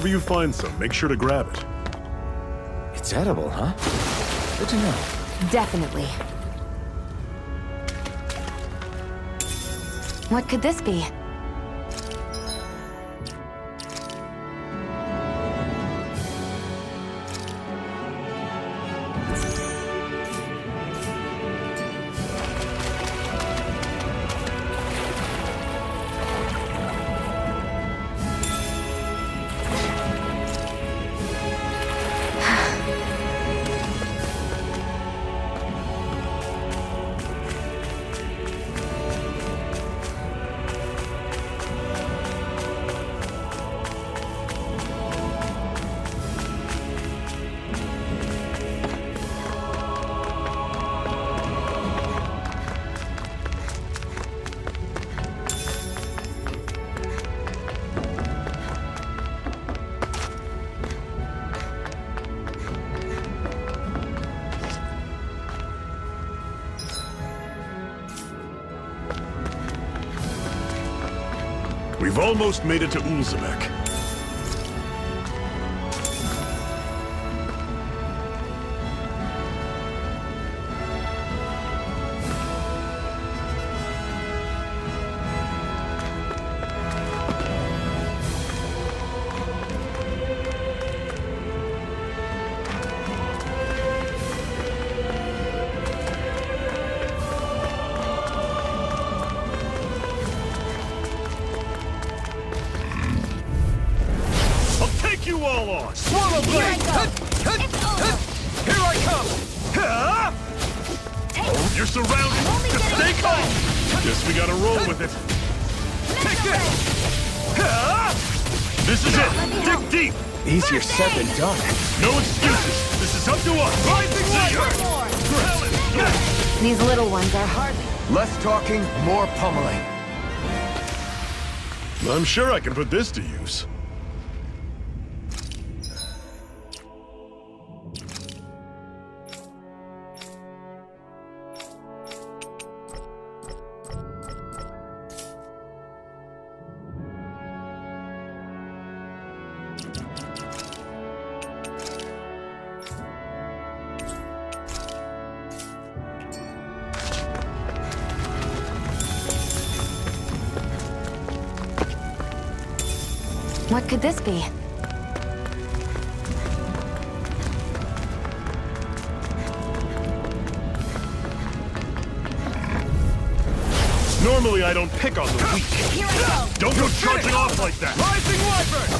Whenever you find some, make sure to grab it. It's edible, huh? Good to know. Definitely. What could this be? We've almost made it to Ulzebek. You all on! Swallow blade! Here I come! You're surrounded! Stay calm! Guess we gotta roll with it. Take this! This is it! Dig deep! Easier said than done. No excuses! This is up to us! Rising Light! These little ones are hardly... Less talking, more pummeling. I'm sure I can put this to use. What could this be? Normally I don't pick on the weak. Here I Don't go charging off like that! Rising Wyvern!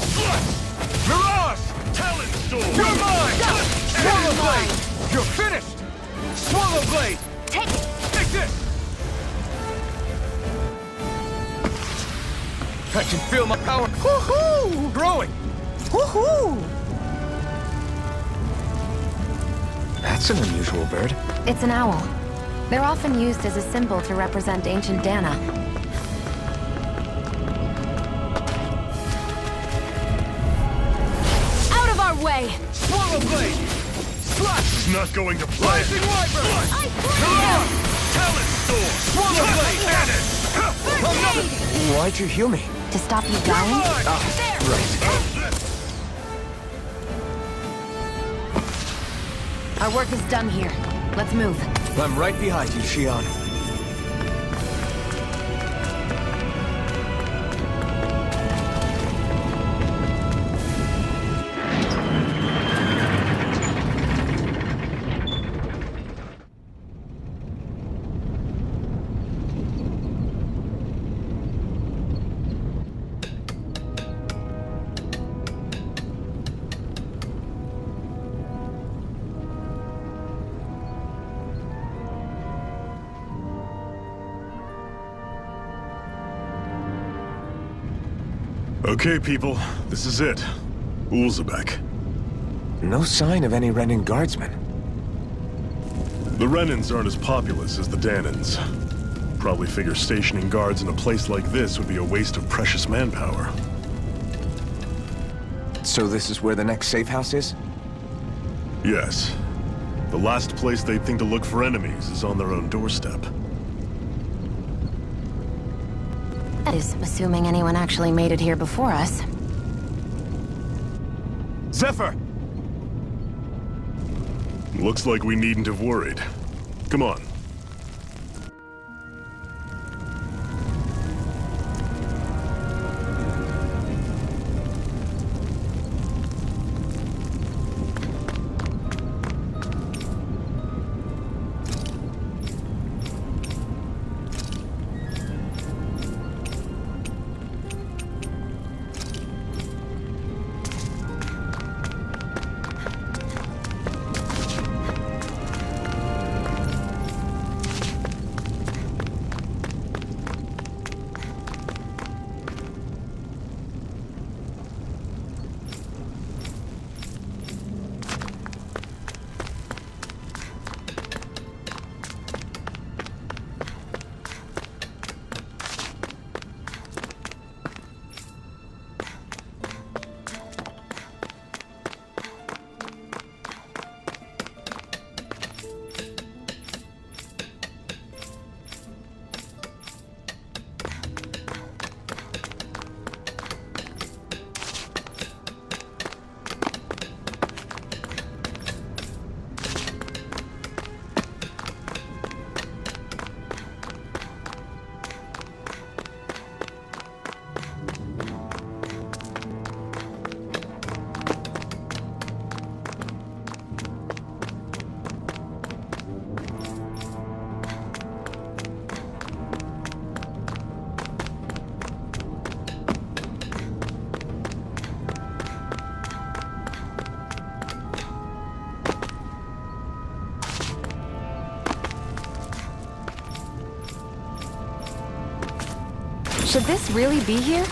Mirage! Talent Storm! You're mine! Swallow blade! You're finished! Swallow blade! Take it! Take this! I can feel my power Woohoo! growing! Woohoo! That's an unusual bird. It's an owl. They're often used as a symbol to represent ancient Dana. Out of our way! Swallow blade! Slash! It's not going to play! Rising Wyvern! Mirage! Talent Storm! Swallow blade! Cannon! Another! Why'd you heal me? To stop you You're dying? mine! Right. Our work is done here. Let's move. I'm right behind you, Shion. Okay, people. This is it. Ulzebek. No sign of any Renin guardsmen. The Renins aren't as populous as the Danans. Probably figure stationing guards in a place like this would be a waste of precious manpower. So this is where the next safe house is? Yes. The last place they'd think to look for enemies is on their own doorstep. That is, assuming anyone actually made it here before us. Zephyr! Looks like we needn't have worried. Come on. Should this really be here?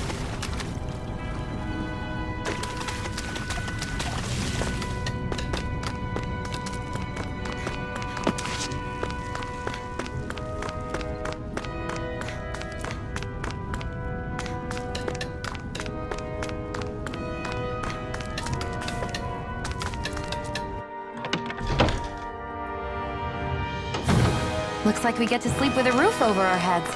Looks like we get to sleep with a roof over our heads.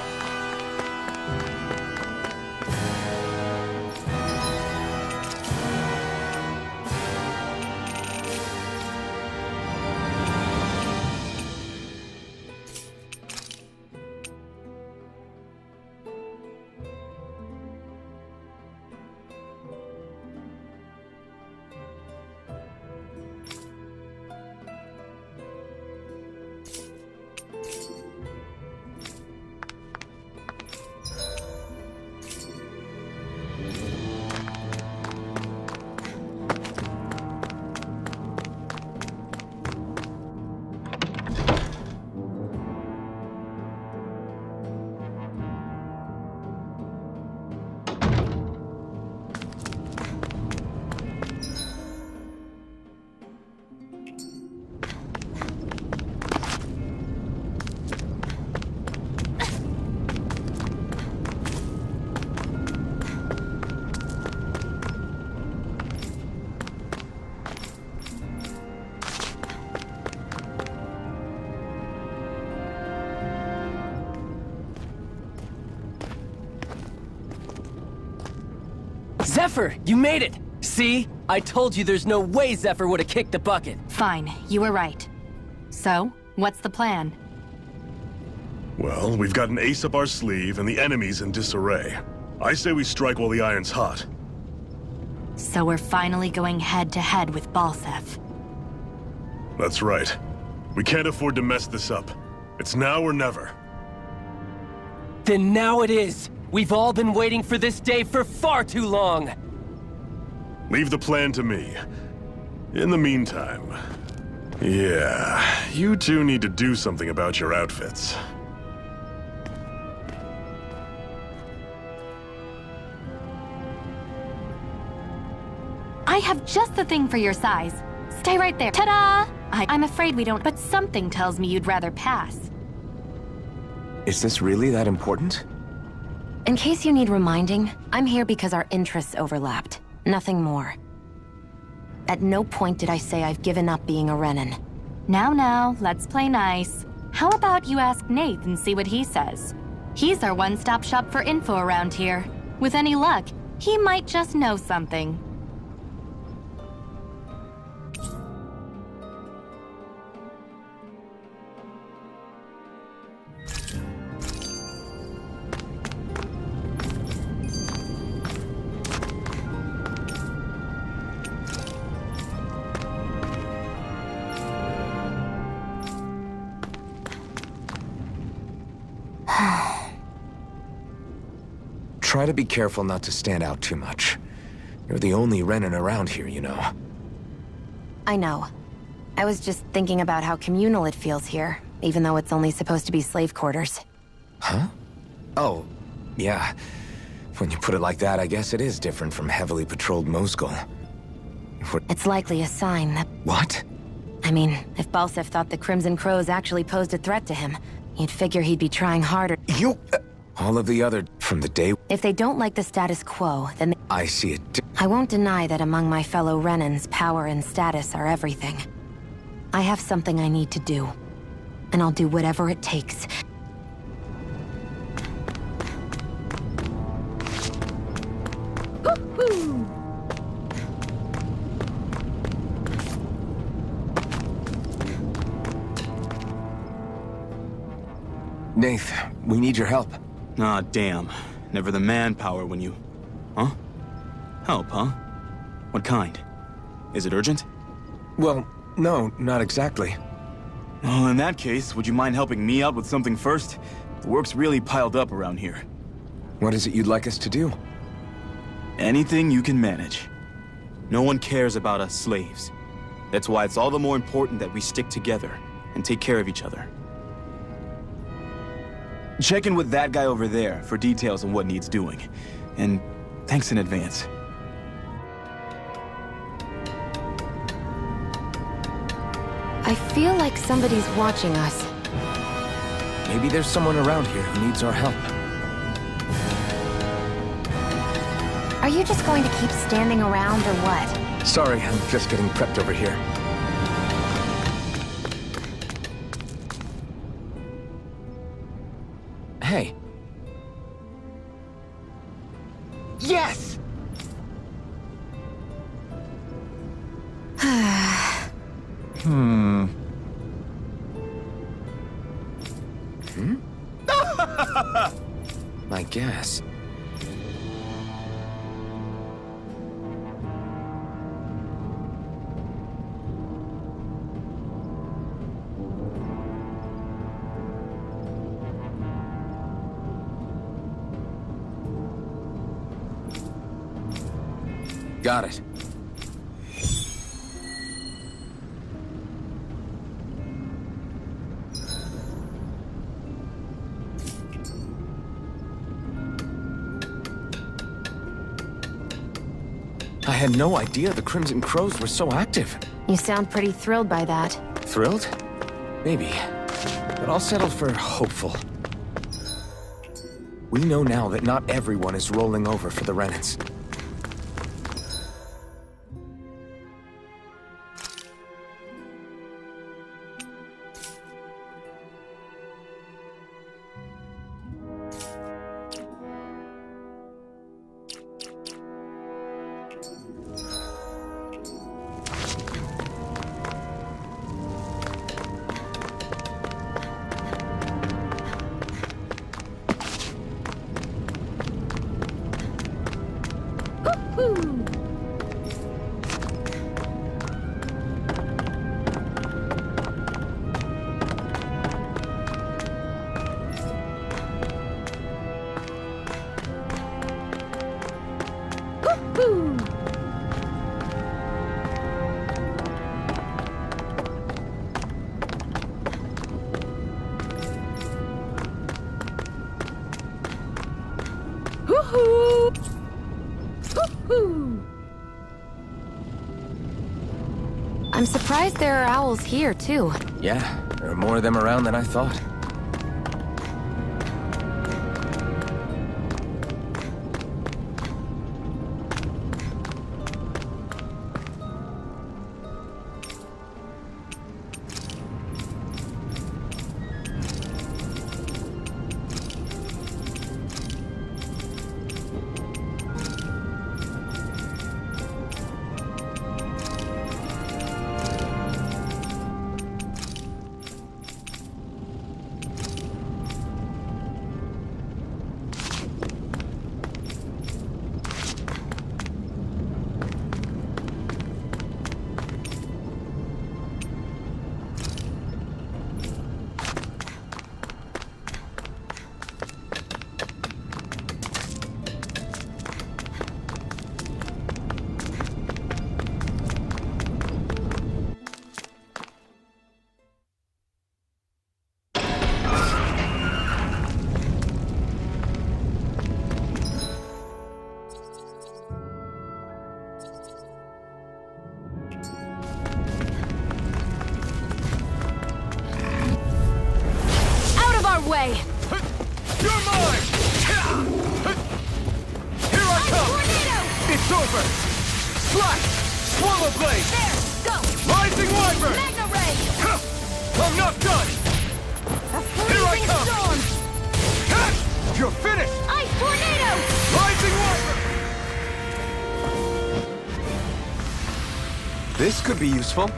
Zephyr, you made it! See? I told you there's no way Zephyr would have kicked the bucket. Fine, you were right. So, what's the plan? Well, we've got an ace up our sleeve and the enemy's in disarray. I say we strike while the iron's hot. So we're finally going head-to-head with Balsef. That's right. We can't afford to mess this up. It's now or never. Then now it is! We've all been waiting for this day for far too long! Leave the plan to me. In the meantime... yeah, you two need to do something about your outfits. I have just the thing for your size. Stay right there. Ta-da! I'm afraid we don't, but something tells me you'd rather pass. Is this really that important? In case you need reminding, I'm here because our interests overlapped. Nothing more. At no point did I say I've given up being a Renin. Now, let's play nice. How about you ask Nate and see what he says? He's our one-stop shop for info around here. With any luck, he might just know something. Try to be careful not to stand out too much. You're the only Renin around here, you know. I know. I was just thinking about how communal it feels here, even though it's only supposed to be slave quarters. Huh? Oh, yeah. When you put it like that, I guess it is different from heavily patrolled Mosgul. It's likely a sign that... What? I mean, if Balsef thought the Crimson Crows actually posed a threat to him, you'd figure he'd be trying harder. You... all of the other... from the day... If they don't like the status quo, then... I see it. I won't deny that among my fellow Renins, power and status are everything. I have something I need to do, and I'll do whatever it takes. Woo-hoo! Nath, we need your help. Ah, damn. Never the manpower when you... Huh? Help, huh? What kind? Is it urgent? Well, no, not exactly. Well, in that case, would you mind helping me out with something first? The work's really piled up around here. What is it you'd like us to do? Anything you can manage. No one cares about us slaves. That's why it's all the more important that we stick together and take care of each other. Check in with that guy over there for details on what needs doing. And thanks in advance. I feel like somebody's watching us. Maybe there's someone around here who needs our help. Are you just going to keep standing around or what? Sorry, I'm just getting prepped over here. Hey. Yes! I guess. Got it. I had no idea the Crimson Crows were so active. You sound pretty thrilled by that. Thrilled? Maybe. But I'll settle for hopeful. We know now that not everyone is rolling over for the Renins. I'm surprised there are owls here, too. Yeah, there are more of them around than I thought. Swallow blade! There! Go! Rising wyvern! Mega ray! I'm not done! A Here I freezing come! storm! Cut! You're finished! Ice tornado! Rising wyvern! This could be useful.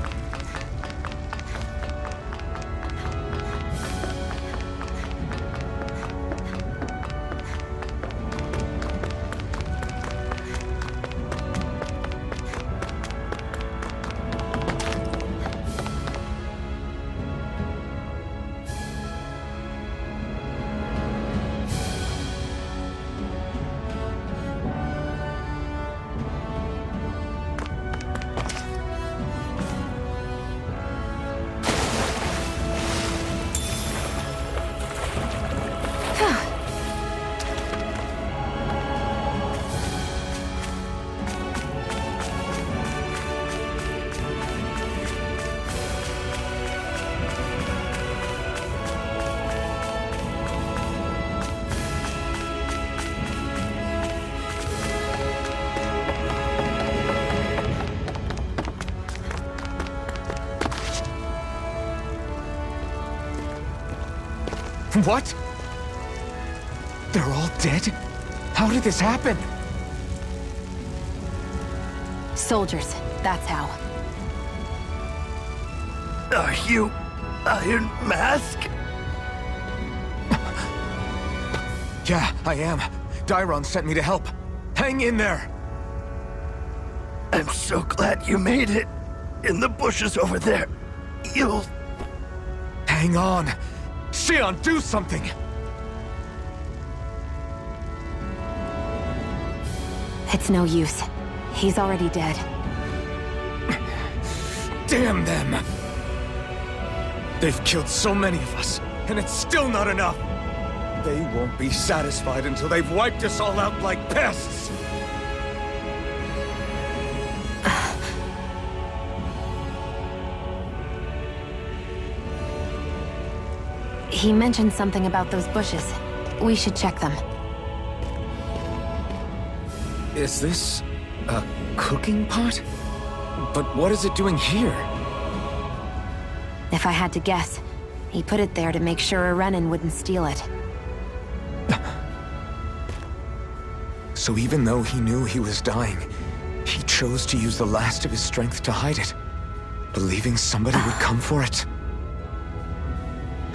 What? They're all dead? How did this happen? Soldiers, that's how. Are you Iron Mask? Yeah, I am. Dairon sent me to help. Hang in there! I'm so glad you made it. In the bushes over there. You'll... Hang on! Xion, do something! It's no use. He's already dead. Damn them! They've killed so many of us, and it's still not enough! They won't be satisfied until they've wiped us all out like pests! He mentioned something about those bushes. We should check them. Is this a cooking pot? But what is it doing here? If I had to guess, he put it there to make sure a Renin wouldn't steal it. So even though he knew he was dying, he chose to use the last of his strength to hide it, believing somebody would come for it.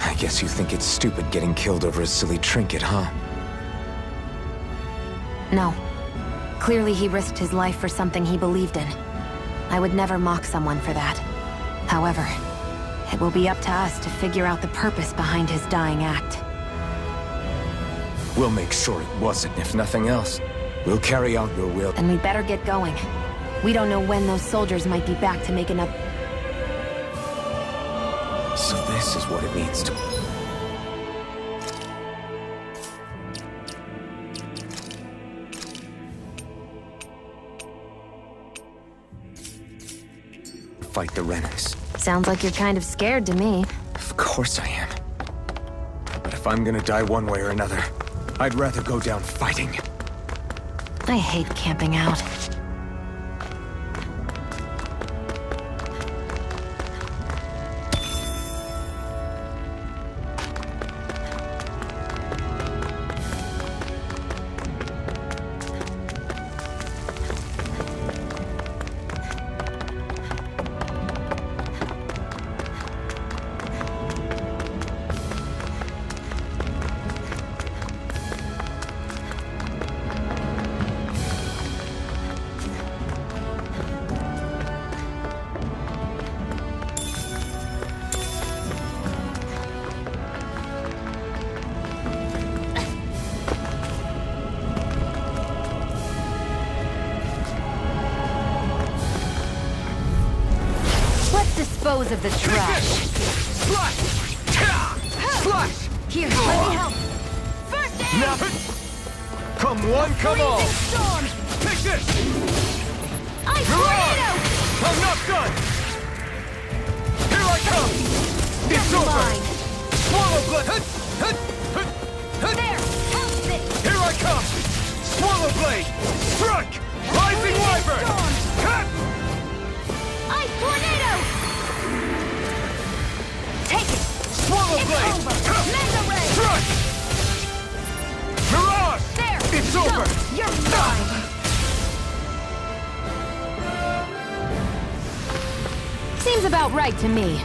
I guess you think it's stupid getting killed over a silly trinket, huh? No. Clearly he risked his life for something he believed in. I would never mock someone for that. However, it will be up to us to figure out the purpose behind his dying act. We'll make sure it wasn't, if nothing else. We'll carry out your will. And we better get going. We don't know when those soldiers might be back to make another... So this is what it means to... Fight the Renins. Sounds like you're kind of scared to me. Of course I am. But if I'm gonna die one way or another, I'd rather go down fighting. I hate camping out. Dispose of the trash. Slash! Slash! Here, let me help. First aid! Now, come one, come all! Freezing storm! Take this! Ice You're on! tornado! I'm not done! Here I come! It's Never over! mind. Swallow blade! There! Help this! Here I come! Swallow blade! Strike! Rising wyvern! Storm! Cut! Seems about right to me.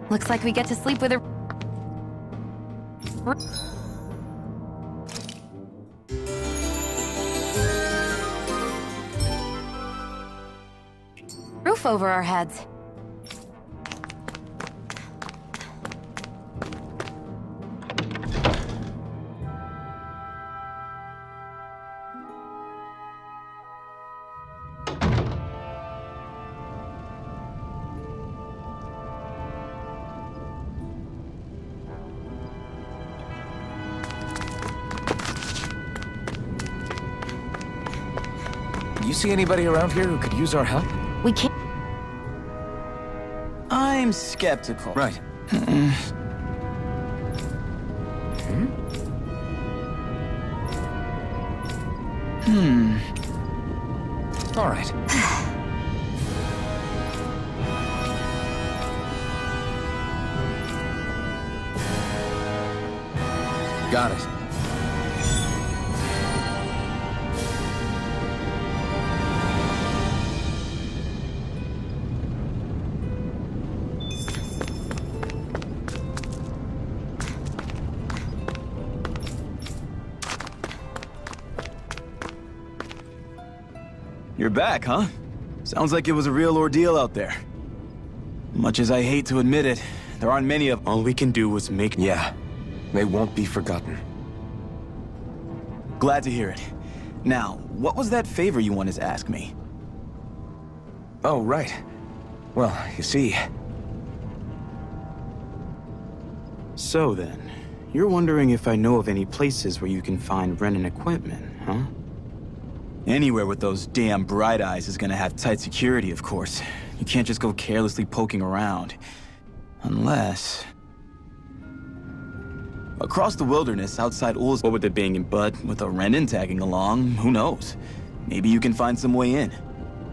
Looks like we get to sleep with a... roof over our heads. You see anybody around here who could use our help? We can't... I'm skeptical. Right. All right. Got it. You're back, huh? Sounds like it was a real ordeal out there. Much as I hate to admit it, there aren't many of... All we can do was make... Yeah. They won't be forgotten. Glad to hear it. Now, what was that favor you wanted to ask me? Oh, right. Well, you see... So then, you're wondering if I know of any places where you can find Brennan equipment, huh? Anywhere with those damn bright eyes is gonna have tight security, of course. You can't just go carelessly poking around. Unless... Across the wilderness, outside Ul's, what with it being in Bud, with a Renin tagging along, who knows? Maybe you can find some way in.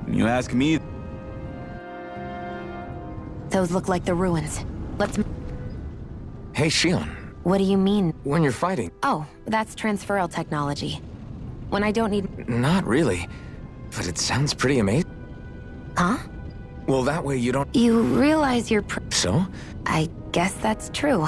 You ask me. Those look like the ruins. Let's... Hey, Shion. What do you mean? When you're fighting... Oh, that's transferal technology. When I don't need... Not really. But it sounds pretty amazing. Huh? Well, that way you don't... You realize you're So? I guess that's true.